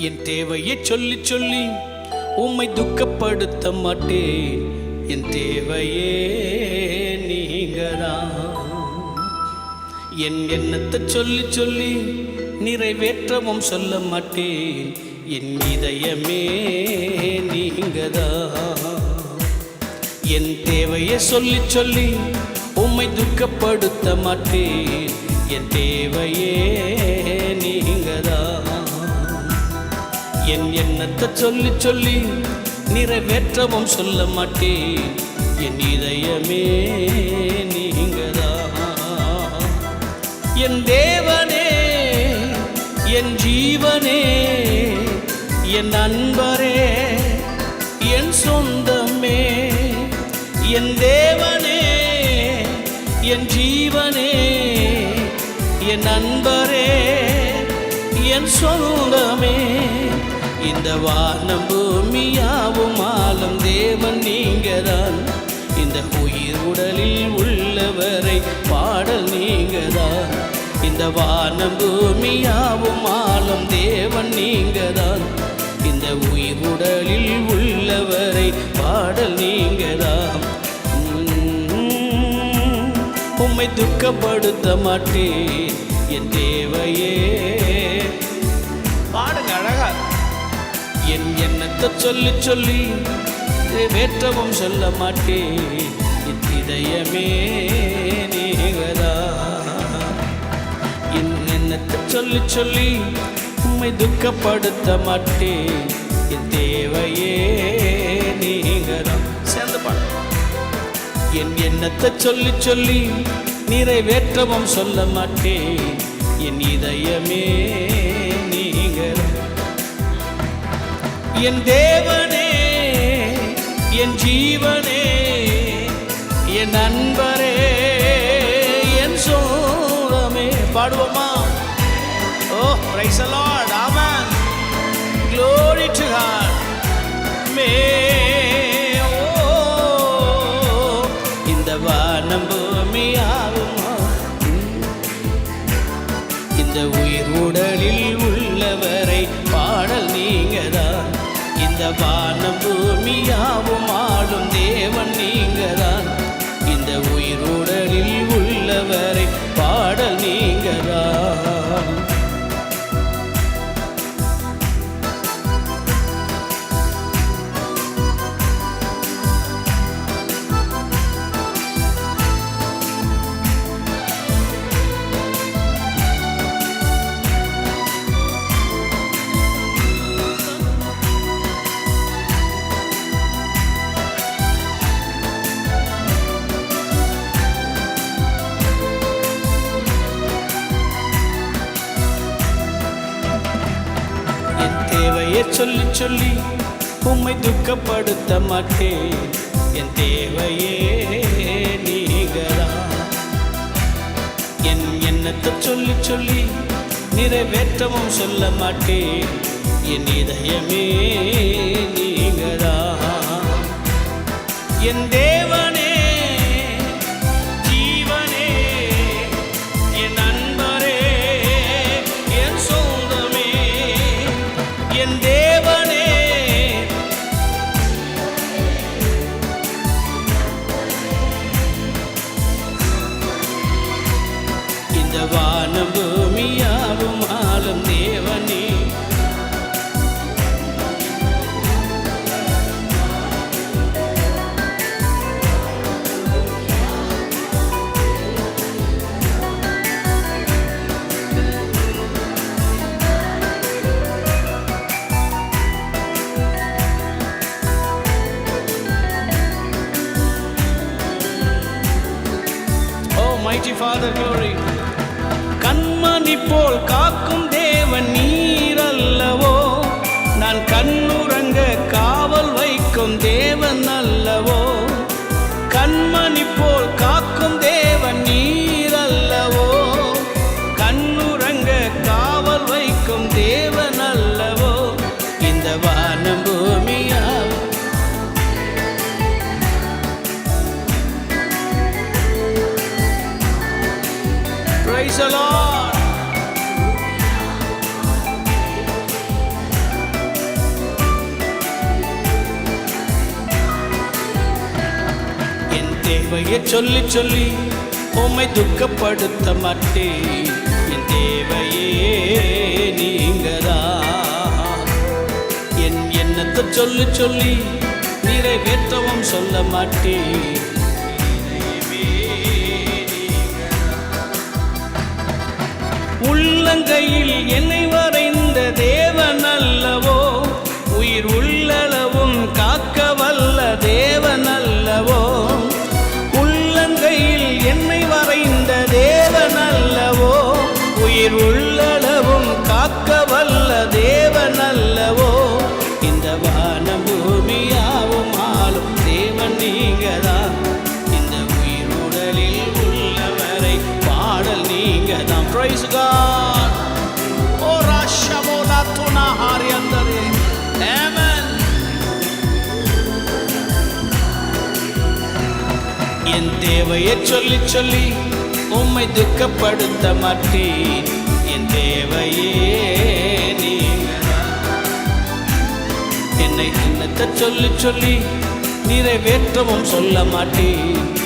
என் தேவையை சொல்லி சொல்லி உம்மை துக்கப்படுத்த மாட்டேன். என் தேவையே நீங்கதான். என் எண்ணத்தை சொல்லி சொல்லி நிறைவேற்றவும் சொல்ல மாட்டேன். என் இதயமே நீங்கதான். என் தேவையை சொல்லி சொல்லி உம்மை துக்கப்படுத்த மாட்டேன். என் தேவையே நீங்கதான். என் எண்ணத்தை சொல்லி சொல்லி நிறைவேற்றவும் சொல்ல மாட்டேன். என் இதயமே நீங்கதான். என் தேவனே, என் ஜீவனே, என் நண்பரே, என் சொந்தமே. என் தேவனே, என் ஜீவனே, என் நண்பரே, என் சொந்தமே. இந்த வானம் பூமியாவும் ஆளும் தேவன் நீங்கதான். இந்த உயிர் உடலில் உள்ளவரை பாடல் நீங்கதான். இந்த வானம் பூமியாவும் ஆளும் தேவன் நீங்கதான். இந்த உயிர் உடலில் உள்ளவரை பாடல் நீங்கதான். உம்மை துக்கப்படுத்த மாட்டேன். என் தேவையே பாடுங்க அழகா. என் எண்ணத்தை சொல்லி சொல்லி வேற்றவும் சொல்ல மாட்டேன். என் இதயமே நீங்கதான். என் எண்ணத்தை சொல்லி சொல்லி உம்மை துக்கப்படுத்த மாட்டேன். என் தேவையே நீங்கதான். சேர்ந்து பாடு. என் எண்ணத்தை சொல்லி சொல்லி நிறைவேற்றவும் சொல்ல மாட்டேன். என் இதயமே நீங்கதான். என் தேவனே, என் ஜீவனே, என் நண்பரே, என் சோழமே. பாடுவோமா? ஓ, praise the Lord. Amen. Glory to God. இந்த வானம் பூமியாவும் இந்த உயிர் உடலில் உள்ளவரை பாடல் நீங்கதான். இந்த வானம் பூமியாவும் ஆளும் தேவன் நீங்கதான். இந்த உயிர் உடலில் உள்ளவரை பாடல் நீங்கதான். தேவையை சொல்லி சொல்லி உம்மை துக்கப்படுத்த மாட்டேன். என் தேவையே நீங்கதான். என் எண்ணத்தை சொல்லி சொல்லி நிறைவேற்றவும் சொல்ல மாட்டேன். என் இதயமே நீங்கதான். என் தேவனே, ஜீவனே, என் நண்பரே, என் சொந்தமே. என் தேவனே, இந்த வானம் பூமியாவும் ஆளும் தேவனே. Mighty Father, glory. கண்மணி போல் காக்கும் தேவன் நீர் அல்லவோ. நான் கண்ணுறங்க காவல் வைக்கும் தேவன் அல்லவோ. கண்மணி போல் காக்கும் தேவன் நீர் அல்லவோ. கண்ணுறங்க காவல் வைக்கும் தேவன் அல்லவோ. இந்த வானம் பூமியா praise the Lord. தேவையை சொல்லி சொல்லி உம்மை துக்கப்படுத்த மாட்டேன். என் தேவையே நீங்கதான். என் எண்ணத்தை சொல்லி சொல்லி நிறைவேற்றவும் சொல்ல மாட்டேன். உள்ளங்கையில் என்னை வரைந்த தேவன் அல்லவோ, உயிர் உள்ளளவும் காக்க வல்ல தேவன் அல்லவோ. உள்ளங்கையில் என்னை வரைந்த தேவன் அல்லவோ, உயிர் உள்ளளவும் காக்க வல்ல தேவன் அல்லவோ. இந்த வானம் பூமியாவும் ஆளும் தேவன் நீங்கதான். இந்த உயிர் உடலில் உள்ளவரை பாடல் நீங்கதான். Praise God. Oh Rashabola tuna hari andare. Amen. என் தேவையை சொல்லி சொல்லி உம்மை துக்கப்படுத்த மாட்டேன். என் தேவையே நீங்கதான். என்னை எண்ணத்தை சொல்லி சொல்லி நிறைவேற்றவும் சொல்ல மாட்டேன்.